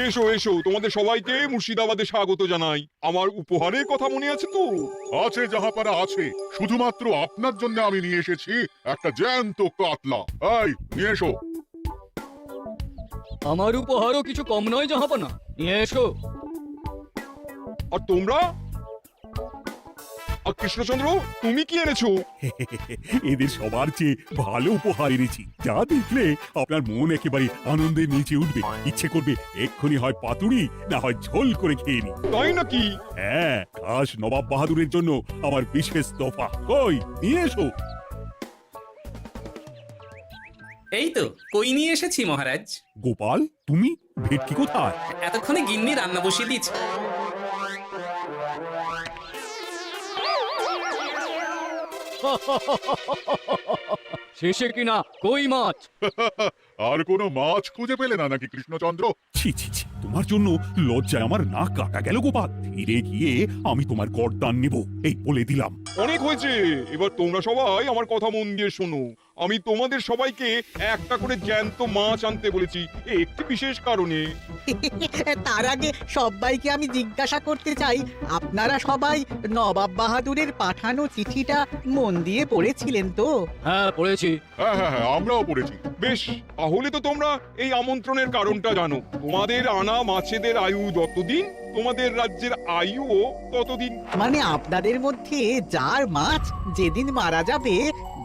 এসো এসো, তোমাদের সবাইকে মুর্শিদাবাদে স্বাগত জানাই। আমার উপহারের কথা মনে আছে তো? আছে জাহাপানা আছে, শুধুমাত্র আপনার জন্য আমি নিয়ে এসেছি একটা জ্যান্ত কাতলা। এই নিয়ে এসো। আমার উপহারও কিছু কম নয় জাহাপনা, নিয়ে এসো। আর তোমরা? আর কৃষ্ণচন্দ্র, তুমি কি এনেছো? এদের সবার চেয়ে ভালো উপহার এনেছি, যা দেখলে আপনার মন একেবারে আনন্দে নিচে উঠবে। ইচ্ছে করবে এক্ষুনি হয় পাতুরি না হয় ঝোল করে খেয়ে নি। তাই নাকি? হ্যাঁ, খাস নবাব বাহাদুরের জন্য আমার বিশেষ তোফা। কই নিয়ে এসো। এই তো কই নিয়ে এসেছি মহারাজ। গোপাল, তুমি ভেটকি কোথায়? এতক্ষণে গিন্নি রান্না বসিয়ে দিয়েছে। শেষে কিনা কই মাছ। আর কোনো মাছ খুঁজে পেলে না নাকি কৃষ্ণচন্দ্র? ছি ছি ছি, তোমার জন্য লজ্জায় আমার নাক কাটা গেল গোপাল। ফিরে গিয়ে আমি তোমার গর্দান নেব, এই বলে দিলাম। অনেক হয়েছে, এবার তোমরা সবাই আমার কথা মন দিয়ে শোনো। আমি তোমাদের সবাইকে একটা করে জ্যান্ত মাছ আনতে বলেছি, একটি বিশেষ কারণে। তার আগে সবাইকে আমি জিজ্ঞাসা করতে চাই, আপনারা সবাই নবাব বাহাদুরের পাঠানো চিঠিটা মন দিয়ে পড়েছিলেন তো? হ্যাঁ পড়েছি। হ্যাঁ হ্যাঁ হ্যাঁ, আমরাও পড়েছি। বেশ, তাহলে তো তোমরা এই আমন্ত্রণের কারণটা জানো। তোমাদের আনা মাছেদের আয়ু যতদিন, তোমাদের রাজ্যের আয়ুও ততদিন। মানে আপনাদের মধ্যে যার মাছ যেদিন মারা যাবে,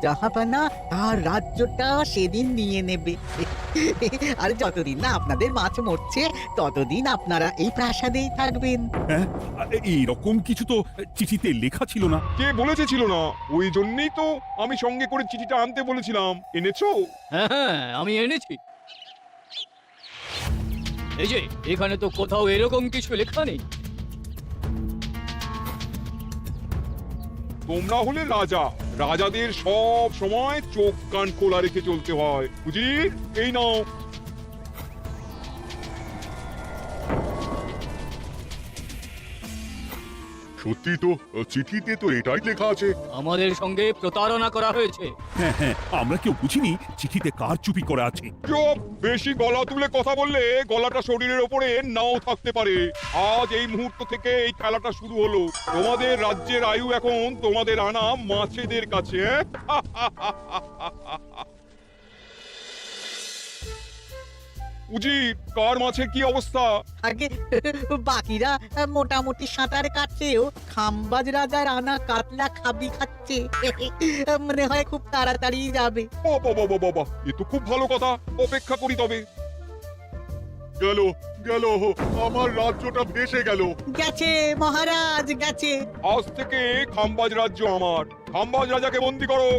জাহাপানা তার রাজ্যটা সেদিন নিয়ে নেবে। আর যতদিন না আপনাদের মাছ মরছে, ততদিন আপনারা এই প্রাসাদেই থাকবেন। হ্যাঁ, এইরকম কিছু তো চিঠিতে লেখা ছিল না। কে বলেছে ছিল না? ওই জন্যই তো আমি সঙ্গে করে চিঠিটা আনতে বলেছিলাম। এনেছো? হ্যাঁ হ্যাঁ, আমি এনেছি। এই যে এখানে তো কোথাও এরকম কিছু লেখা নেই। তোমরা হলে রাজা, রাজাদের সব সময় চোখ কান খোলা রেখে চলতে হয়। বুঝির, এই নাও। সত্যি তো, চিঠিতে তো এটাই লেখা আছে। আমাদের সঙ্গে প্রতারণা করা হয়েছে। হ্যাঁ হ্যাঁ, আমরা কেউ বুঝিনি চিঠিতে কারচুপি করা আছে। চুপ! বেশি গলা তুলে কথা বললে গলাটা শরীরের ওপরে নাও থাকতে পারে। আজ এই মুহূর্ত থেকে এই খেলাটা শুরু হলো। তোমাদের রাজ্যের আয়ু এখন তোমাদের আনা মাছেদের কাছে। উজির, কার মাছের কি অবস্থা? আগে বাকিরা মোটামুটি সাঁতার কাটছেও, খাম্বাজ রাজার আনা কাতলা খাবি খাচ্ছে। মনে হয় খুব তাড়াতাড়ি যাবে। বাবা বাবা বাবা, এ তো খুব ভালো কথা। অপেক্ষা করি তবে। গেল গেল, আমার রাজ্যটা ভেসে গেল। গেছে মহারাজ, গেছে। আজ থেকে খাম্বাজ রাজ্য আমার। খাম্বাজ রাজাকে বন্দি করো।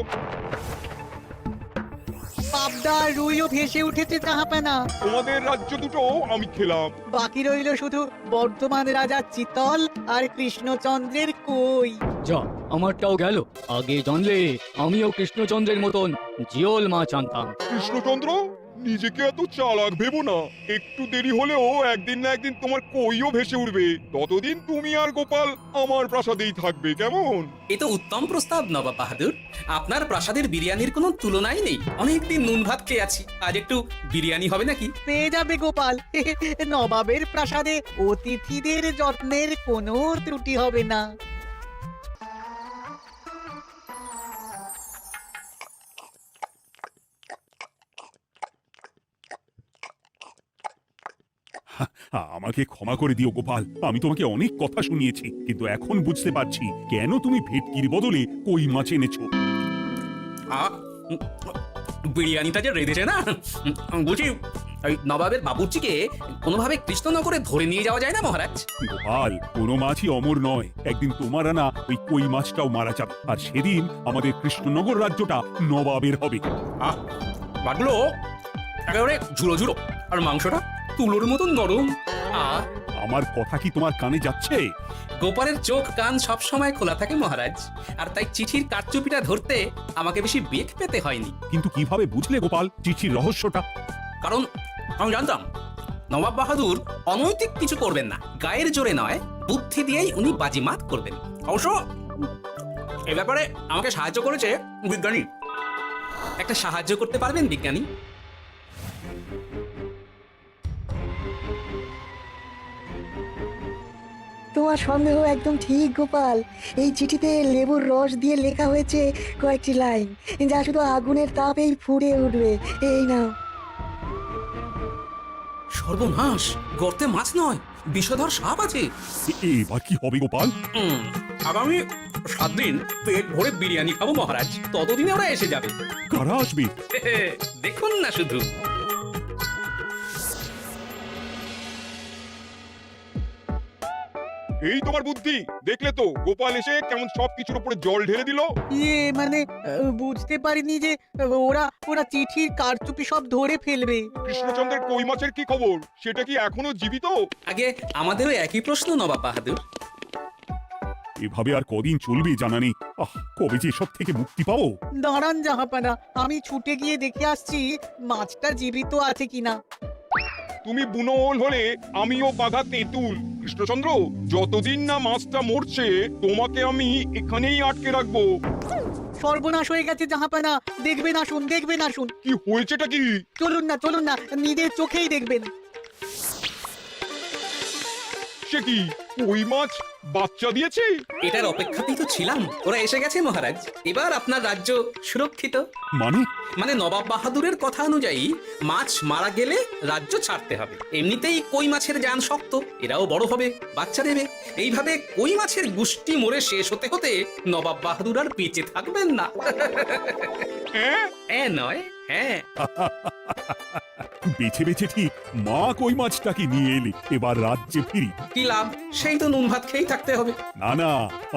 পাবদা রুইও ভেসে উঠেছে জাহাপানা। তোমাদের রাজ্য দুটো আমি খেলাম। বাকি রইল শুধু বর্ধমান রাজা চিতল আর কৃষ্ণচন্দ্রের কই। যা, আমারটাও গেল। আগে জানলে আমিও কৃষ্ণচন্দ্রের মতন জিওল মাছ আনতাম। কৃষ্ণচন্দ্র, নিজেকে এত চালাক ভেবো না। একটু দেরি হলেও একদিন না একদিন তোমার কইও ভেসে উঠবে। ততদিন তুমি আর গোপাল আমার প্রাসাদেই থাকবে, কেমন? এ তো উত্তম প্রস্তাব নবাব বাহাদুর। আপনার প্রাসাদের বিরিয়ানির কোনো তুলনাই নেই। অনেকদিন নুন ভাত খেয়ে আছি, আজ একটু বিরিয়ানি হবে নাকি? পেয়ে যাবে গোপাল। নবাবের প্রাসাদে অতিথিদের যত্নের কোনো ত্রুটি হবে না। আমাকে ক্ষমা করে দিও গোপাল, আমি তোমাকে অনেক কথা শুনিয়েছি, কিন্তু এখন বুঝতে পারছি কেন তুমি ভেটকির বদলে কই মাছ এনেছো। আহ, বিরিয়ানিটা যে রেঁধেছে না, বলছি ওই নবাবের বাবুর্চিকে কোনোভাবে কৃষ্ণনগরে ধরে নিয়ে যাওয়া যায় না মহারাজ? গোপাল, কোনো মাছই অমর নয়। একদিন তোমার আনা ওই কই মাছটাও মারা যাবে, আর সেদিন আমাদের কৃষ্ণনগর রাজ্যটা নবাবের হবে। আহ, বাটলো একেবারে ঝুড়ো ঝুড়ো, আর মাংসটা তুলোর মতন নরম। আহ, আমার কথা কি তোমার কানে যাচ্ছে? গোপালের চোখ কান সব সময় খোলা থাকে মহারাজ, আর তাই চিঠির কারচুপিটা ধরতে আমাকে বেশি বেগ পেতে হয়নি। কিন্তু কিভাবে বুঝলে গোপাল চিঠির রহস্যটা? কারণ আমি জানতাম নবাব বাহাদুর অনৈতিক কিছু করবেন না। গায়ের জোরে নয়, বুদ্ধি দিয়েই উনি বাজিমাত করবেন। অবশ্য এ ব্যাপারে আমাকে সাহায্য করেছে বিজ্ঞানী। একটা সাহায্য করতে পারবেন বিজ্ঞানী? তোমার সন্দেহ একদম ঠিক গোপাল। এই চিঠিতে লেবুর রস দিয়ে লেখা হয়েছে কয়েকটি লাইন, যা শুধু আগুনের তাপেই ফুটে উঠবে। এই নাও। সর্বনাশ, গর্তে মাছ নয়, বিষধর সাপ আছে। এবার কি হবে গোপাল? আগামী 7 দিন পেট ভরে বিরিয়ানি খাবো মহারাজ, ততদিনে ওরা এসে যাবে। কারা আসবে? দেখুন না শুধু। এই তোমার বুদ্ধি, দেখলে তো গোপাল এসে কেমন সবকিছুর উপরে জল ঢেলে দিল। মানে বুঝতে পারিনি যে ওরা ওরা চিঠির কারচুপি সব ধরে ফেলবে। কৃষ্ণচন্দ্রের কই মাছের কি খবর? সেটা কি এখনো জীবিত? আগে আমাদেরও একই প্রশ্ন নবাব বাহাদুর। এভাবে আর কদিন চলবে জানা নেই। কবে যে এসব থেকে মুক্তি পাবো। দাঁড়ান জাহাপানা, আমি ছুটে গিয়ে দেখে আসছি মাছটা জীবিত আছে কিনা। তুমি বুনোল হলে আমিও বাঘা তেঁতুল। কৃষ্ণচন্দ্র, যতদিন না মাছটা মরছে তোমাকে আমি এখানেই আটকে রাখবো। সর্বনাশ হয়ে গেছে জাহাপানা, দেখবেন আসুন, দেখবেন আসুন। কি হয়েছেটা কি? চলুন না, নিজের চোখেই দেখবেন। সে কি, কই মাছ বাচ্চা দিয়েছে? এটার অপেক্ষাতেই তো ছিলাম, ওরা এসে গেছে মহারাজ। এবার আপনার রাজ্য সুরক্ষিত। মানে নবাব বাহাদুরের কথা অনুযায়ী মাছ মারা গেলে রাজ্য ছাড়তে হবে। এমনিতেই কই মাছের জান শক্ত, এরাও বড় হবে, বাচ্চা দেবে। এইভাবে কই মাছের গুষ্টি মরে শেষ হতে হতে নবাব বাহাদুর আর বেঁচে থাকবেন না। নয়, হ্যাঁ। বেছে বেছে ঠিক মা কই মাছটাকে নিয়ে এলে এবার রাজ্যে ফিরি। কি লাভ, সেই তো নুন ভাত খেয়েই থাকতে হবে। না,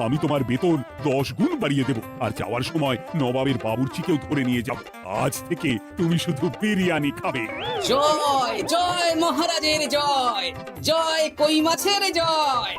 আমি তোমার বেতন 10 গুণ বাড়িয়ে দেব, আর যাওয়ার সময় নবাবের বাবুর্চিকেও ধরে নিয়ে যাব। আজ থেকে তুমি শুধু বিরিয়ানি খাবে। জয় জয় মহারাজের জয়, জয় কই মাছের জয়।